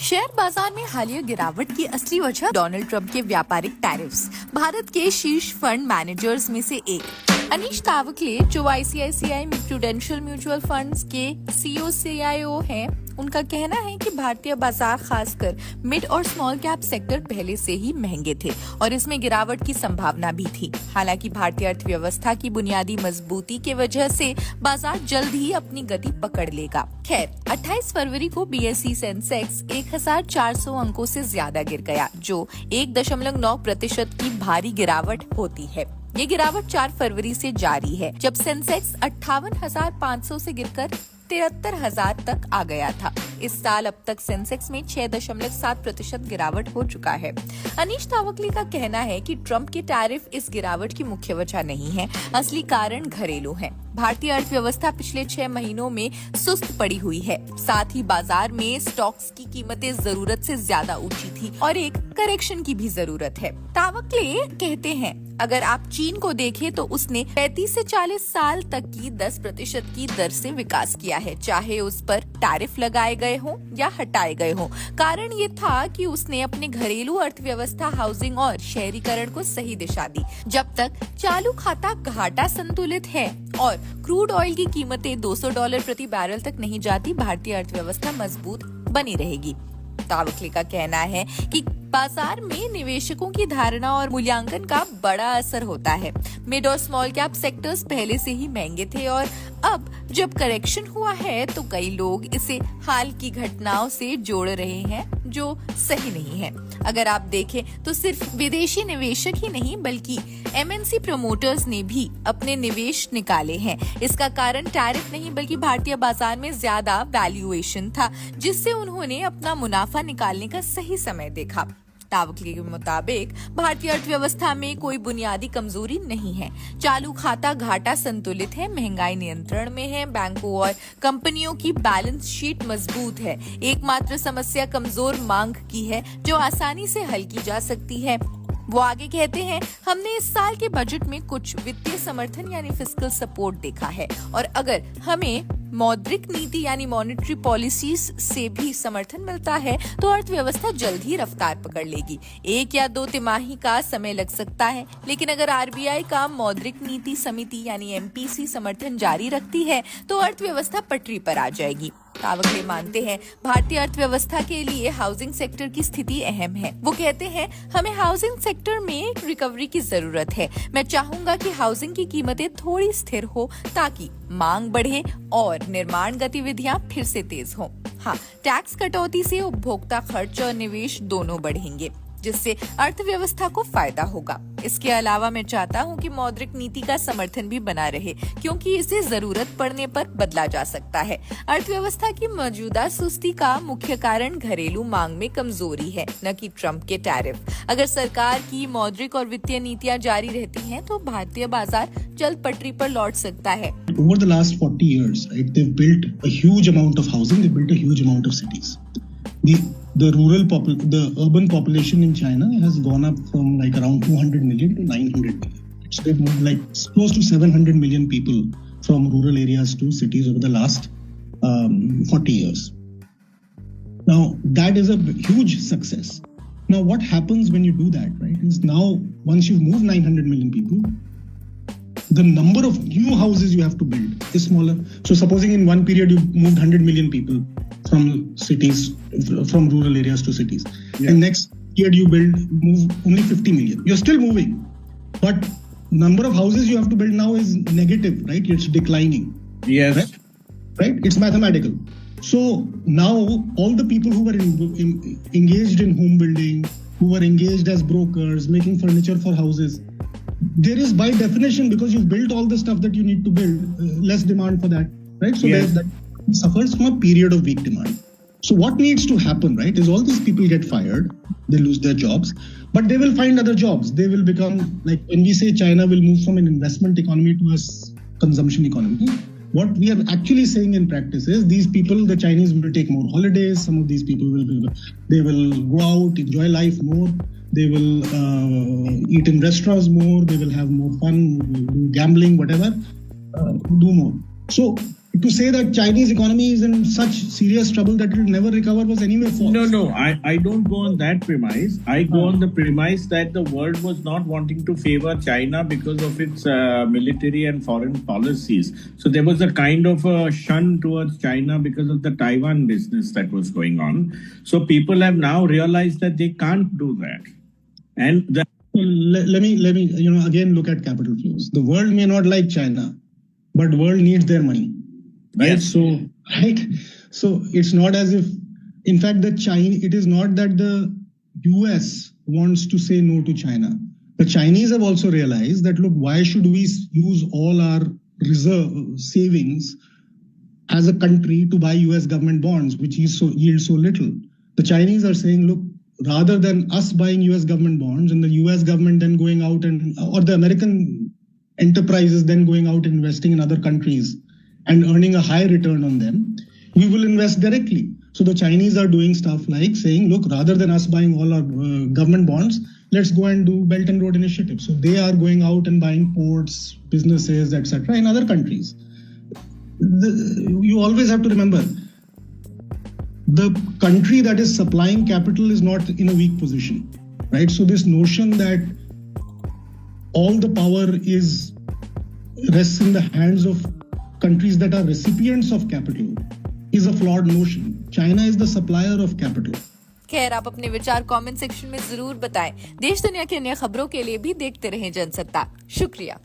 Share बाजार में हालिया गिरावट की असली वजह डोनाल्ड ट्रंप के व्यापारिक टैरिफ्स। भारत के शीर्ष फंड मैनेजर्स में से एक अनीश तावकले, जो आईसीआईसीआई प्रूडेंशियल म्यूचुअल फंड्स के COCIO हैं, उनका कहना है कि भारतीय बाजार खासकर मिड और स्मॉल कैप सेक्टर पहले से ही महंगे थे और इसमें गिरावट की संभावना भी थी। हालांकि भारतीय अर्थव्यवस्था की बुनियादी मजबूती के वजह से बाजार जल्द ही अपनी गति पकड़ लेगा। खैर, 28 फरवरी को BSE सेंसेक्स 1400 अंकों से ज्यादा गिर गया, जो 1.9% की भारी गिरावट होती है। ये गिरावट 4 फरवरी से जारी है, जब सेंसेक्स 58,500 से गिरकर 73,000 तक आ गया था। इस साल अब तक सेंसेक्स में 6.7% गिरावट हो चुका है। अनीश तावकले का कहना है कि ट्रंप के टैरिफ इस गिरावट की मुख्य वजह नहीं है, असली कारण घरेलू है। भारतीय अर्थव्यवस्था पिछले 6 महीनों में सुस्त पड़ी हुई है। साथ ही बाजार में स्टॉक्स की कीमतें जरूरत से ज्यादा ऊंची थी और एक करेक्शन की भी जरूरत है। तावकले कहते हैं, अगर आप चीन को देखें तो उसने 35 से 40 साल तक की 10% की दर से विकास किया है, चाहे उस पर टैरिफ लगाए गए हों या हटाए गए हों। कारण ये था कि उसने अपने घरेलू अर्थव्यवस्था, हाउसिंग और शहरीकरण को सही दिशा दी। जब तक चालू खाता घाटा संतुलित है और क्रूड ऑयल की कीमतें $200 प्रति बैरल तक नहीं जाती, भारतीय अर्थव्यवस्था मजबूत बनी रहेगी। तावकले का कहना है कि बाजार में निवेशकों की धारणा और मूल्यांकन का बड़ा असर होता है। मिड और स्मॉल कैप सेक्टर्स पहले से ही महंगे थे और अब जब करेक्शन हुआ है तो कई लोग इसे हाल की घटनाओं से जोड़ रहे हैं, जो सही नहीं है। अगर आप देखें तो सिर्फ विदेशी निवेशक ही नहीं बल्कि MNC प्रमोटर्स ने भी अपने निवेश निकाले हैं। इसका कारण टैरिफ नहीं बल्कि भारतीय बाजार में ज्यादा वैल्यूएशन था, जिससे उन्होंने अपना मुनाफा निकालने का सही समय देखा। तावकले के मुताबिक भारतीय अर्थव्यवस्था में कोई बुनियादी कमजोरी नहीं है। चालू खाता घाटा संतुलित है, महंगाई नियंत्रण में है, बैंकों और कंपनियों की बैलेंस शीट मजबूत है। एकमात्र समस्या कमजोर मांग की है, जो आसानी से हल की जा सकती है। वो आगे कहते हैं, हमने इस साल के बजट में कुछ वित्तीय समर्थन यानी फिस्कल सपोर्ट देखा है और अगर हमें मौद्रिक नीति यानी मॉनेटरी पॉलिसीज से भी समर्थन मिलता है तो अर्थव्यवस्था जल्द ही रफ्तार पकड़ लेगी। 1 या 2 तिमाही का समय लग सकता है, लेकिन अगर RBI का मौद्रिक नीति समिति यानी MPC समर्थन जारी रखती है तो अर्थव्यवस्था पटरी पर आ जाएगी। तावकले मानते हैं, भारतीय अर्थव्यवस्था के लिए हाउसिंग सेक्टर की स्थिति अहम है। वो कहते हैं, हमें हाउसिंग सेक्टर में रिकवरी की जरूरत है। मैं चाहूंगा कि हाउसिंग की कीमतें थोड़ी स्थिर हो ताकि मांग बढ़े और निर्माण गतिविधियां फिर से तेज हों। हाँ, टैक्स कटौती से उपभोक्ता खर्च और निवेश दोनों बढ़ेंगे, जिससे अर्थव्यवस्था को फायदा होगा। इसके अलावा मैं चाहता हूं कि मौद्रिक नीति का समर्थन भी बना रहे, क्योंकि इसे जरूरत पड़ने पर बदला जा सकता है। अर्थव्यवस्था की मौजूदा सुस्ती का मुख्य कारण घरेलू मांग में कमजोरी है, न कि ट्रंप के टैरिफ। अगर सरकार की मौद्रिक और वित्तीय नीतियां जारी रहती हैं, तो भारतीय बाजार जल्द पटरी पर लौट सकता है। Over the last 40 years, right, they've built a huge amount of housing. They've built a huge amount of cities. The urban population in China has gone up from like around 200 million to 900 million. So they've moved like close to 700 million people from rural areas to cities over the last 40 years. Now that is a huge success. Now what happens when you do that, right, is now once you've moved 900 million people, the number of new houses you have to build is smaller. So supposing in one period you moved 100 million people from cities, from rural areas to cities. Yeah. And next year you move only 50 million. You're still moving, but number of houses you have to build now is negative, right? It's declining. Yes. Right? It's mathematical. So now all the people who were engaged in home building, who were engaged as brokers, making furniture for houses, there is by definition, because you've built all the stuff that you need to build, less demand for that, right? So yes, that suffers from a period of weak demand. So what needs to happen, right, is all these people get fired, they lose their jobs, but they will find other jobs. They will become, like when we say China will move from an investment economy to a consumption economy, what we are actually saying in practice is these people, the Chinese, will take more holidays. Some of these people they will go out, enjoy life more. They will eat in restaurants more. They will have more fun, do gambling, whatever, do more. So to say that Chinese economy is in such serious trouble that it will never recover was anyway false. No, I don't go on that premise. I go on the premise that the world was not wanting to favor China because of its military and foreign policies. So there was a kind of a shun towards China because of the Taiwan business that was going on. So people have now realized that they can't do that. And Let me again look at capital flows. The world may not like China, but world needs their money. Right. Yes. So it's not as if, in fact, it is not that the US wants to say no to China. The Chinese have also realized that, look, why should we use all our reserve savings as a country to buy US government bonds, which yield so little? The Chinese are saying, look, rather than us buying US government bonds and the US government then going out or the American enterprises then going out and investing in other countries and earning a high return on them, we will invest directly. So the Chinese are doing stuff like saying, look, rather than us buying all our government bonds, let's go and do Belt and Road Initiative. So they are going out and buying ports, businesses, etc. in other countries. You always have to remember, the country that is supplying capital is not in a weak position, right? So this notion that all the power rests in the hands of countries that are recipients of capital is a flawed notion. China is the supplier of capital. खैर, आप अपने विचार comment section में जरूर बताएं। देश दुनिया की अन्य खबरों के लिए भी देखते रहें जनसत्ता। शुक्रिया।